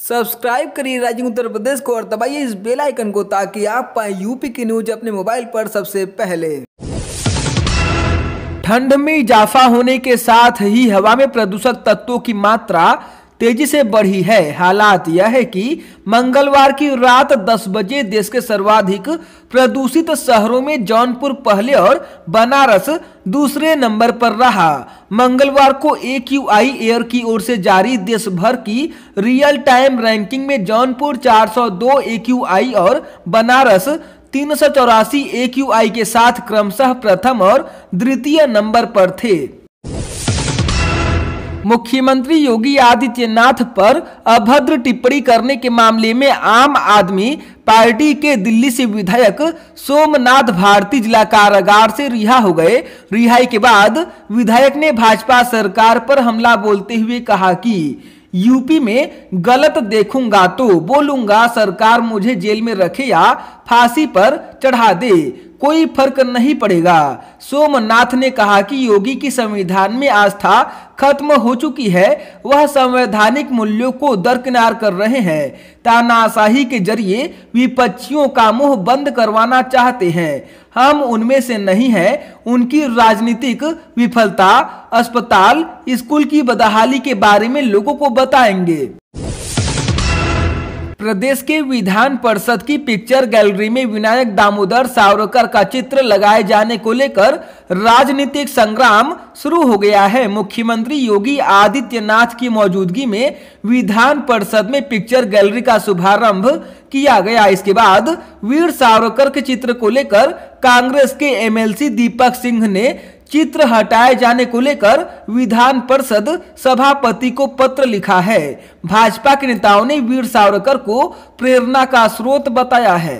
Subscribe करिए rising Uttar Pradesh को और दबाइए इस बेल आइकन को ताकि आप पाएं यूपी की न्यूज अपने मोबाइल पर सबसे पहले। ठंड में इजाफा होने के साथ ही हवा में प्रदूषक तत्वों की मात्रा तेजी से बढ़ी है। हालात यह है कि मंगलवार की रात 10 बजे देश के सर्वाधिक प्रदूषित शहरों में जौनपुर पहले और बनारस दूसरे नंबर पर रहा। मंगलवार को AQI एयर की ओर से जारी देश भर की रियल टाइम रैंकिंग में जौनपुर 402 AQI और बनारस 384 AQI के साथ क्रमशः प्रथम और द्वितीय नंबर पर थे। मुख्यमंत्री योगी आदित्यनाथ पर अभद्र टिप्पणी करने के मामले में आम आदमी पार्टी के दिल्ली से विधायक सोमनाथ भारती जिला कारागार से रिहा हो गए। रिहाई के बाद विधायक ने भाजपा सरकार पर हमला बोलते हुए कहा कि यूपी में गलत देखूंगा तो बोलूंगा, सरकार मुझे जेल में रखे या फांसी पर चढ़ा दे, कोई फर्क नहीं पड़ेगा। सोमनाथ ने कहा कि योगी की संविधान में आस्था खत्म हो चुकी है, वह संवैधानिक मूल्यों को दरकिनार कर रहे हैं, तानाशाही के जरिए विपक्षियों का मुंह बंद करवाना चाहते हैं। हम उनमें से नहीं हैं। उनकी राजनीतिक विफलता, अस्पताल, स्कूल की बदहाली के बारे में लोगों को बताएंगे। प्रदेश के विधान परिषद की पिक्चर गैलरी में विनायक दामोदर सावरकर का चित्र लगाए जाने को लेकर राजनीतिक संग्राम शुरू हो गया है। मुख्यमंत्री योगी आदित्यनाथ की मौजूदगी में विधान परिषद में पिक्चर गैलरी का शुभारंभ किया गया। इसके बाद वीर सावरकर के चित्र को लेकर कांग्रेस के MLC दीपक सिंह ने चित्र हटाए जाने को लेकर विधान परिषद सभापति को पत्र लिखा है। भाजपा के नेताओं ने वीर सावरकर को प्रेरणा का स्रोत बताया है।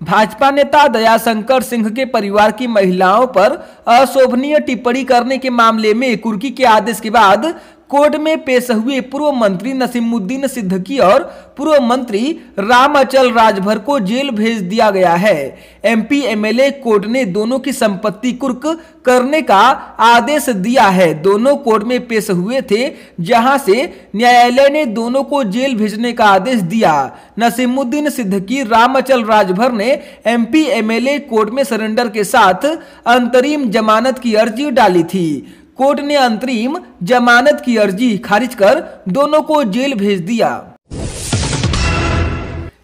भाजपा नेता दयाशंकर सिंह के परिवार की महिलाओं पर अशोभनीय टिप्पणी करने के मामले में कुर्की के आदेश के बाद कोर्ट में पेश हुए पूर्व मंत्री नसीमुद्दीन सिद्दीकी और पूर्व मंत्री रामअचल राजभर को जेल भेज दिया गया है। MP MLA कोर्ट ने दोनों की संपत्ति कुर्क करने का आदेश दिया है। दोनों कोर्ट में पेश हुए थे, जहां से न्यायालय ने दोनों को जेल भेजने का आदेश दिया। नसीमुद्दीन सिद्दीकी, रामअचल राजभर ने MP MLA कोर्ट में सरेंडर के साथ अंतरिम जमानत की अर्जी डाली थी। कोर्ट ने अंतरिम जमानत की अर्जी खारिज कर दोनों को जेल भेज दिया।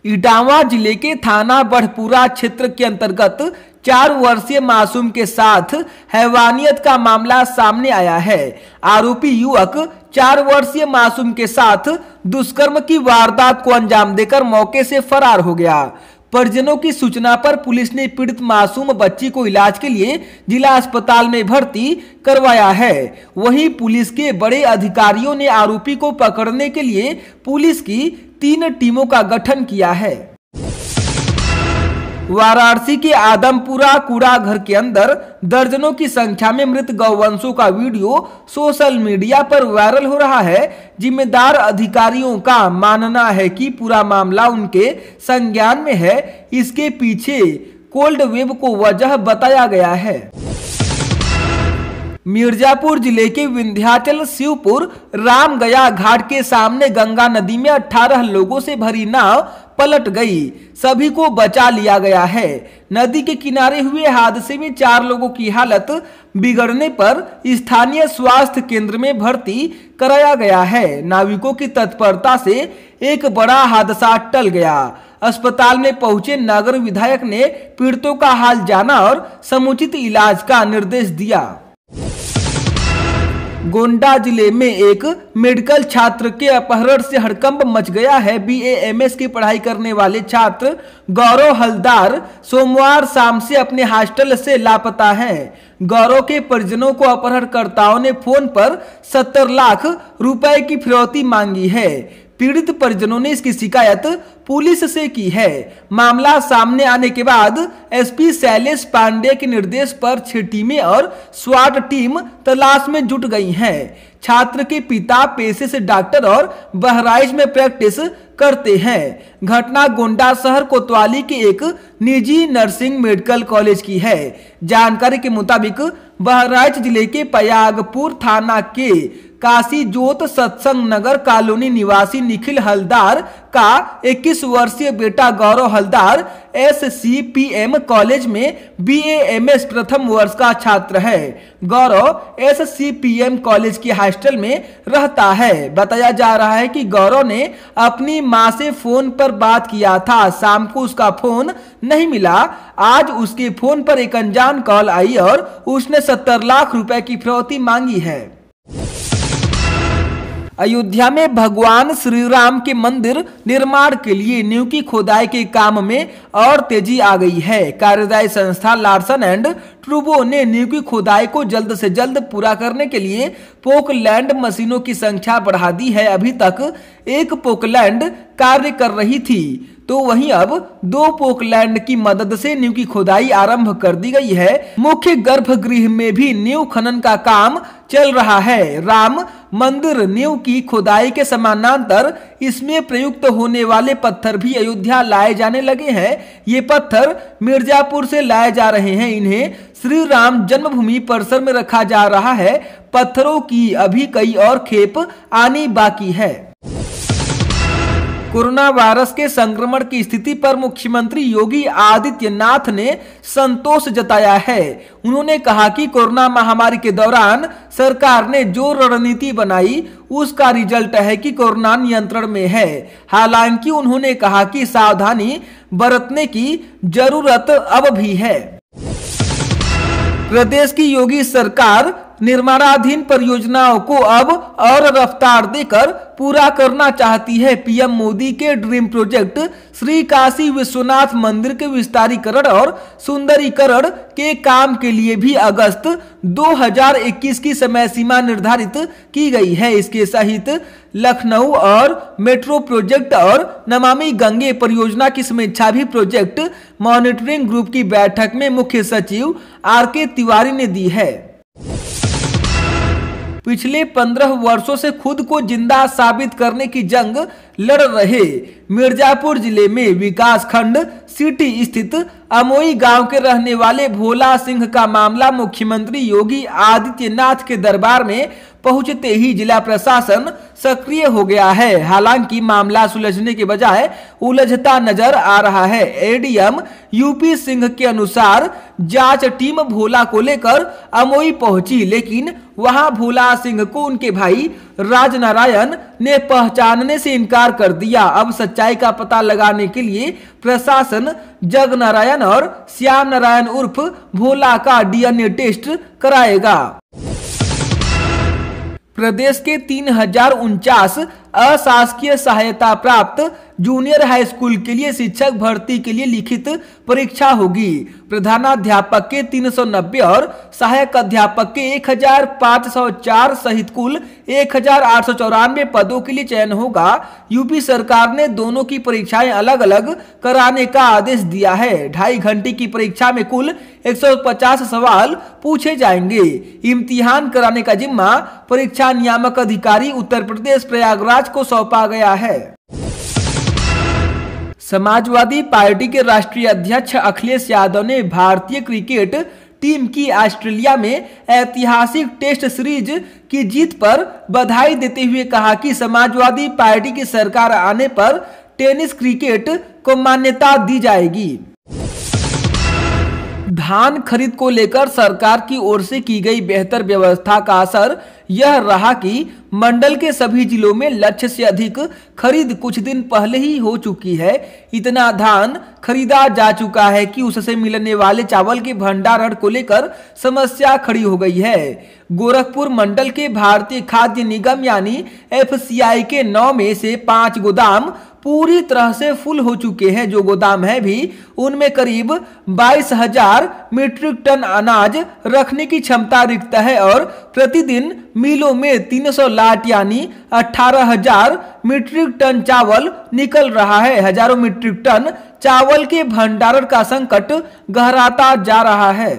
इटावा जिले के थाना बढ़पुरा क्षेत्र के अंतर्गत 4 वर्षीय मासूम के साथ हैवानियत का मामला सामने आया है। आरोपी युवक 4 वर्षीय मासूम के साथ दुष्कर्म की वारदात को अंजाम देकर मौके से फरार हो गया। परिजनों की सूचना पर पुलिस ने पीड़ित मासूम बच्ची को इलाज के लिए जिला अस्पताल में भर्ती करवाया है। वहीं पुलिस के बड़े अधिकारियों ने आरोपी को पकड़ने के लिए पुलिस की 3 टीमों का गठन किया है। वाराणसी के आदमपुरा कूड़ा घर के अंदर दर्जनों की संख्या में मृत गौवंशों का वीडियो सोशल मीडिया पर वायरल हो रहा है। जिम्मेदार अधिकारियों का मानना है कि पूरा मामला उनके संज्ञान में है। इसके पीछे कोल्ड वेब को वजह बताया गया है। मिर्जापुर जिले के विंध्याचल शिवपुर रामगया घाट के सामने गंगा नदी में 18 लोगों से भरी नाव पलट गई। सभी को बचा लिया गया है। नदी के किनारे हुए हादसे में 4 लोगों की हालत बिगड़ने पर स्थानीय स्वास्थ्य केंद्र में भर्ती कराया गया है। नाविकों की तत्परता से एक बड़ा हादसा टल गया। अस्पताल में पहुंचे नगर विधायक ने पीड़ितों का हाल जाना और समुचित इलाज का निर्देश दिया। गोंडा जिले में एक मेडिकल छात्र के अपहरण से हड़कंप मच गया है। BA-MS की पढ़ाई करने वाले छात्र गौरव हलदार सोमवार शाम से अपने हॉस्टल से लापता हैं। गौरव के परिजनों को अपहरणकर्ताओं ने फोन पर 70 लाख रुपए की फिरौती मांगी है। पीड़ित परिजनों ने इसकी शिकायत पुलिस से की है। मामला सामने आने के बाद SP शैलेश पांडे के निर्देश पर 6 टीमें और SWAT टीम तलाश में जुट गई हैं। छात्र के पिता पेशे से डॉक्टर और बहराइच में प्रैक्टिस करते हैं। घटना गोंडा शहर कोतवाली के एक निजी नर्सिंग मेडिकल कॉलेज की है। जानकारी के मुताबिक बहराइच जिले के पयागपुर थाना के काशी जोत सत्संग नगर कॉलोनी निवासी निखिल हलदार का 21 वर्षीय बेटा गौरव हलदार SCPM कॉलेज में BAMS प्रथम वर्ष का छात्र है। गौरव SCPM कॉलेज के हॉस्टल में रहता है। बताया जा रहा है कि गौरव ने अपनी मां से फोन पर बात किया था। शाम को उसका फोन नहीं मिला। आज उसके फोन पर एक अनजान कॉल आई और उसने 70 लाख रुपए की फिरौती मांगी है। अयोध्या में भगवान श्री राम के मंदिर निर्माण के लिए नींव की खोदाई के काम में और तेजी आ गई है। कार्यदायी संस्था लार्सन एंड ट्रूबो ने नींव की खोदाई को जल्द से जल्द पूरा करने के लिए पोकलैंड मशीनों की संख्या बढ़ा दी है। अभी तक एक पोकलैंड कार्य कर रही थी, तो वहीं अब 2 पोकलैंड की मदद से नींव की खोदाई आरंभ कर दी गई है। मुख्य गर्भगृह में भी नींव खनन का काम चल रहा है। राम मंदिर नींव की खोदाई के समानांतर इसमें प्रयुक्त होने वाले पत्थर भी अयोध्या लाए जाने लगे हैं। ये पत्थर मिर्जापुर से लाए जा रहे हैं। इन्हें श्री राम जन्मभूमि परिसर में रखा जा रहा है। पत्थरों की अभी कई और खेप आनी बाकी है। कोरोना वायरस के संक्रमण की स्थिति पर मुख्यमंत्री योगी आदित्यनाथ ने संतोष जताया है। उन्होंने कहा कि कोरोना महामारी के दौरान सरकार ने जो रणनीति बनाई उसका रिजल्ट है कि कोरोना नियंत्रण में है। हालांकि उन्होंने कहा कि सावधानी बरतने की जरूरत अब भी है। प्रदेश की योगी सरकार निर्माणाधीन परियोजनाओं को अब और रफ्तार देकर पूरा करना चाहती है। पीएम मोदी के ड्रीम प्रोजेक्ट श्री काशी विश्वनाथ मंदिर के विस्तारीकरण और सुंदरीकरण के काम के लिए भी अगस्त 2021 की समय सीमा निर्धारित की गई है। इसके सहित लखनऊ और मेट्रो प्रोजेक्ट और नमामि गंगे परियोजना की समीक्षा भी प्रोजेक्ट मॉनिटरिंग ग्रुप की बैठक में मुख्य सचिव RK तिवारी ने दी है। पिछले 15 वर्षों से खुद को जिंदा साबित करने की जंग लड़ रहे मिर्जापुर जिले में विकास खंड सिटी स्थित अमोई गांव के रहने वाले भोला सिंह का मामला मुख्यमंत्री योगी आदित्यनाथ के दरबार में पहुंचते ही जिला प्रशासन सक्रिय हो गया है। हालांकि मामला सुलझने के बजाय उलझता नजर आ रहा है। ADM UP सिंह के अनुसार जांच टीम भोला को लेकर अमोई पहुंची, लेकिन वहां भोला सिंह को उनके भाई राजनारायण ने पहचानने से इनकार कर दिया। अब सच्चाई का पता लगाने के लिए प्रशासन जगनारायण और श्याम नारायण उर्फ भोला का DNA टेस्ट कराएगा। प्रदेश के 3049 अशासकीय सहायता प्राप्त जूनियर हाई स्कूल के लिए शिक्षक भर्ती के लिए लिखित परीक्षा होगी। प्रधानाध्यापक के 390 और सहायक अध्यापक के 1504 सहित कुल 1894 पदों के लिए चयन होगा। यूपी सरकार ने दोनों की परीक्षाएं अलग अलग कराने का आदेश दिया है। 2.5 घंटे की परीक्षा में कुल 150 सवाल पूछे जाएंगे। इम्तिहान कराने का जिम्मा परीक्षा नियामक अधिकारी उत्तर प्रदेश प्रयागराज को सौंपा गया है। समाजवादी पार्टी के राष्ट्रीय अध्यक्ष अखिलेश यादव ने भारतीय क्रिकेट टीम की ऑस्ट्रेलिया में ऐतिहासिक टेस्ट सीरीज की जीत पर बधाई देते हुए कहा कि समाजवादी पार्टी की सरकार आने पर टेनिस क्रिकेट को मान्यता दी जाएगी। धान खरीद को लेकर सरकार की ओर से की गई बेहतर व्यवस्था का असर यह रहा कि मंडल के सभी जिलों में लक्ष्य से अधिक खरीद कुछ दिन पहले ही हो चुकी है। इतना धान खरीदा जा चुका है कि उससे मिलने वाले चावल के भंडारण को लेकर समस्या खड़ी हो गई है। गोरखपुर मंडल के भारतीय खाद्य निगम यानी FCI के 9 में से 5 गोदाम पूरी तरह से फुल हो चुके हैं। जो गोदाम है भी उनमें करीब 22,000 मीट्रिक टन अनाज रखने की क्षमता रिक्त है और प्रतिदिन मिलों में 300 लाट यानी 18,000 मीट्रिक टन चावल निकल रहा है। हजारों मीट्रिक टन चावल के भंडारण का संकट गहराता जा रहा है।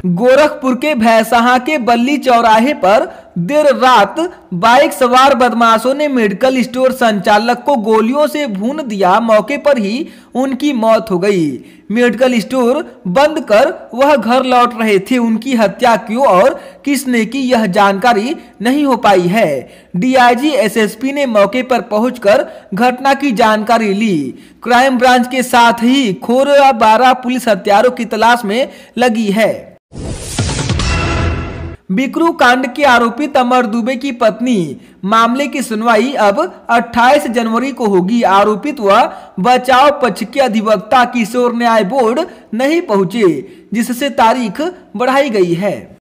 गोरखपुर के भैंसहा के बल्ली चौराहे पर देर रात बाइक सवार बदमाशों ने मेडिकल स्टोर संचालक को गोलियों से भून दिया। मौके पर ही उनकी मौत हो गई। मेडिकल स्टोर बंद कर वह घर लौट रहे थे। उनकी हत्या क्यों और किसने की यह जानकारी नहीं हो पाई है। डीआईजी एसएसपी ने मौके पर पहुंचकर घटना की जानकारी ली। क्राइम ब्रांच के साथ ही खोरया 12 पुलिस हत्यारों की तलाश में लगी है। बिकरू कांड के आरोपित अमर दुबे की पत्नी मामले की सुनवाई अब 28 जनवरी को होगी। आरोपित व बचाव पक्ष के अधिवक्ता किशोर न्याय बोर्ड नहीं पहुंचे, जिससे तारीख बढ़ाई गई है।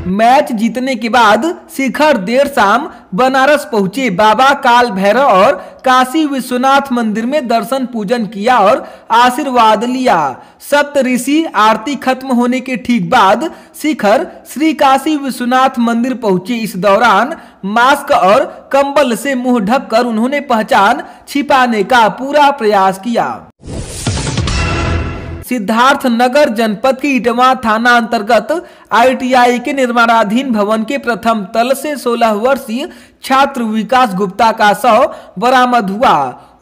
मैच जीतने के बाद शिखर देर शाम बनारस पहुंचे। बाबा काल भैरव और काशी विश्वनाथ मंदिर में दर्शन पूजन किया और आशीर्वाद लिया। सप्त ऋषि आरती खत्म होने के ठीक बाद शिखर श्री काशी विश्वनाथ मंदिर पहुंचे। इस दौरान मास्क और कंबल से मुंह ढककर उन्होंने पहचान छिपाने का पूरा प्रयास किया। सिद्धार्थनगर जनपद के इटवा थाना अंतर्गत आईटीआई के निर्माणाधीन भवन के प्रथम तल से 16 वर्षीय छात्र विकास गुप्ता का शव बरामद हुआ।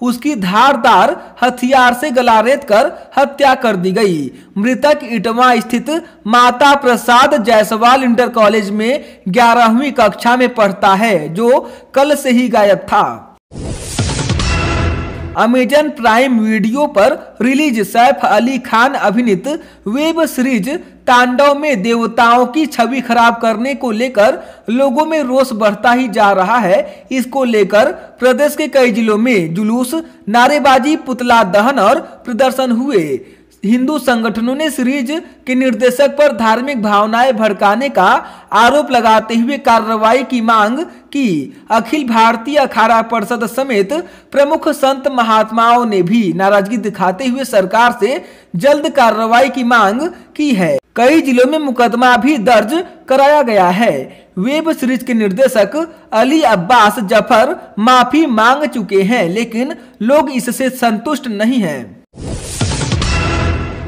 उसकी धारदार हथियार से गला रेत कर हत्या कर दी गई। मृतक इटवा स्थित माता प्रसाद जायसवाल इंटर कॉलेज में 11वीं कक्षा में पढ़ता है, जो कल से ही गायब था। अमेजन प्राइम वीडियो पर रिलीज सैफ अली खान अभिनीत वेब सीरीज तांडव में देवताओं की छवि खराब करने को लेकर लोगों में रोष बढ़ता ही जा रहा है। इसको लेकर प्रदेश के कई जिलों में जुलूस, नारेबाजी, पुतला दहन और प्रदर्शन हुए। हिंदू संगठनों ने सीरीज के निर्देशक पर धार्मिक भावनाएं भड़काने का आरोप लगाते हुए कार्रवाई की मांग की। अखिल भारतीय अखाड़ा परिषद समेत प्रमुख संत महात्माओं ने भी नाराजगी दिखाते हुए सरकार से जल्द कार्रवाई की मांग की है। कई जिलों में मुकदमा भी दर्ज कराया गया है। वेब सीरीज के निर्देशक अली अब्बास जफर माफी मांग चुके हैं, लेकिन लोग इससे संतुष्ट नहीं हैं।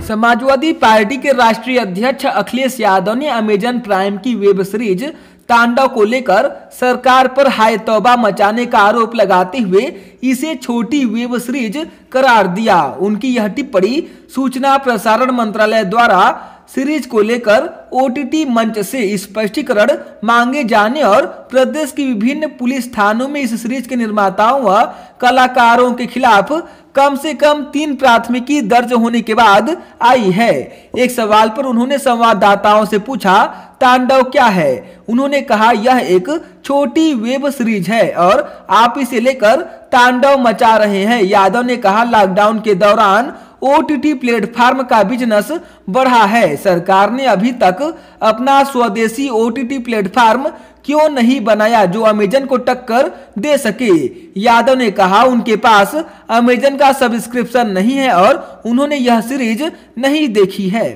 समाजवादी पार्टी के राष्ट्रीय अध्यक्ष अखिलेश यादव ने अमेजन प्राइम की वेब सीरीज तांडव को लेकर सरकार पर हाय तौबा मचाने का आरोप लगाते हुए इसे छोटी वेब सीरीज करार दिया। उनकी यह टिप्पणी सूचना प्रसारण मंत्रालय द्वारा सीरीज को लेकर ओटीटी मंच से स्पष्टीकरण मांगे जाने और प्रदेश की विभिन्न पुलिस थानों में इस सीरीज के निर्माताओं व कलाकारों के खिलाफ कम से कम 3 प्राथमिकी दर्ज होने के बाद आई है। एक सवाल पर उन्होंने संवाददाताओं से पूछा, तांडव क्या है? उन्होंने कहा, यह एक छोटी वेब सीरीज है और आप इसे लेकर तांडव मचा रहे हैं। यादव ने कहा, लॉकडाउन के दौरान ओटीटी प्लेटफॉर्म का बिजनेस बढ़ा है। सरकार ने अभी तक अपना स्वदेशी ओटीटी प्लेटफॉर्म क्यों नहीं बनाया जो अमेजन को टक्कर दे सके? यादव ने कहा, उनके पास अमेजन का सब्सक्रिप्शन नहीं है और उन्होंने यह सीरीज नहीं देखी है।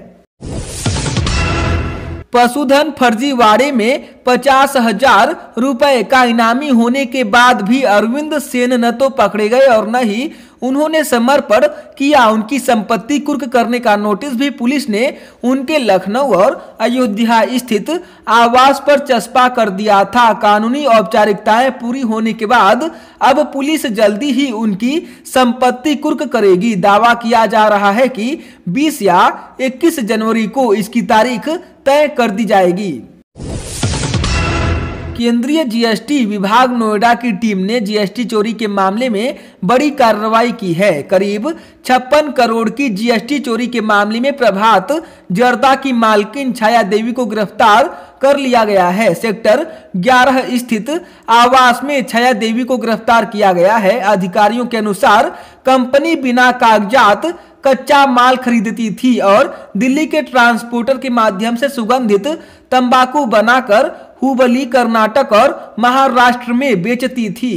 पशुधन फर्जीवाड़े में 50,000 रुपए का इनामी होने के बाद भी अरविंद सेन न तो पकड़े गए और न ही उन्होंने समर्पण किया। उनकी संपत्ति कुर्क करने का नोटिस भी पुलिस ने उनके लखनऊ और अयोध्या स्थित आवास पर चस्पा कर दिया था। कानूनी औपचारिकताएं पूरी होने के बाद अब पुलिस जल्दी ही उनकी संपत्ति कुर्क करेगी। दावा किया जा रहा है कि 20 या 21 जनवरी को इसकी तारीख तय कर दी जाएगी। केंद्रीय जीएसटी विभाग नोएडा की टीम ने जीएसटी चोरी के मामले में बड़ी कार्रवाई की है। करीब 56 करोड़ की जीएसटी चोरी के मामले में प्रभात जर्दा की मालकिन छाया देवी को गिरफ्तार कर लिया गया है। सेक्टर 11 स्थित आवास में छाया देवी को गिरफ्तार किया गया है। अधिकारियों के अनुसार कंपनी बिना कागजात कच्चा माल खरीदती थी और दिल्ली के ट्रांसपोर्टर के माध्यम से सुगंधित तंबाकू बनाकर हुबली, कर्नाटक और महाराष्ट्र में बेचती थी।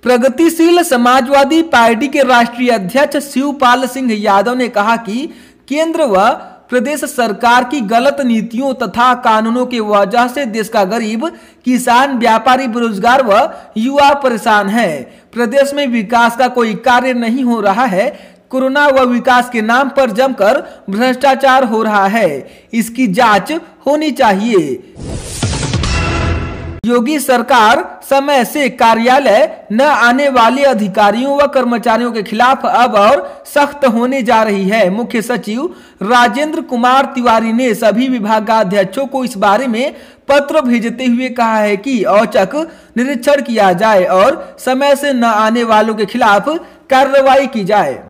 प्रगतिशील समाजवादी पार्टी के राष्ट्रीय अध्यक्ष शिवपाल सिंह यादव ने कहा कि केंद्र व प्रदेश सरकार की गलत नीतियों तथा कानूनों की वजह से देश का गरीब, किसान, व्यापारी, बेरोजगार व युवा परेशान है। प्रदेश में विकास का कोई कार्य नहीं हो रहा है। कोरोना व विकास के नाम पर जमकर भ्रष्टाचार हो रहा है। इसकी जांच होनी चाहिए। योगी सरकार समय से कार्यालय न आने वाले अधिकारियों व कर्मचारियों के खिलाफ अब और सख्त होने जा रही है। मुख्य सचिव राजेंद्र कुमार तिवारी ने सभी विभागाध्यक्षों को इस बारे में पत्र भेजते हुए कहा है कि औचक निरीक्षण किया जाए और समय से न आने वालों के खिलाफ कार्रवाई की जाए।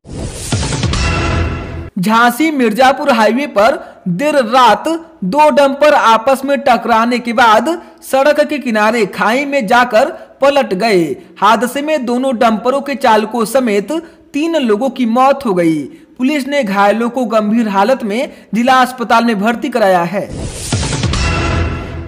झांसी मिर्जापुर हाईवे पर देर रात दो डंपर आपस में टकराने के बाद सड़क के किनारे खाई में जाकर पलट गए। हादसे में दोनों डंपरों के चालकों समेत 3 लोगों की मौत हो गई। पुलिस ने घायलों को गंभीर हालत में जिला अस्पताल में भर्ती कराया है।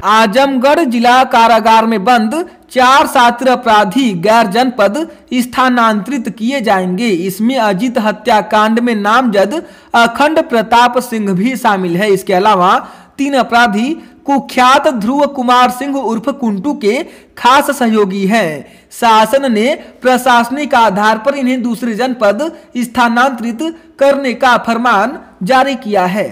आजमगढ़ जिला कारागार में बंद 4 शातिर अपराधी गैर जनपद स्थानांतरित किए जाएंगे। इसमें अजित हत्याकांड में नामजद अखंड प्रताप सिंह भी शामिल है। इसके अलावा 3 अपराधी कुख्यात ध्रुव कुमार सिंह उर्फ कुंटू के खास सहयोगी हैं। शासन ने प्रशासनिक आधार पर इन्हें दूसरे जनपद स्थानांतरित करने का फरमान जारी किया है।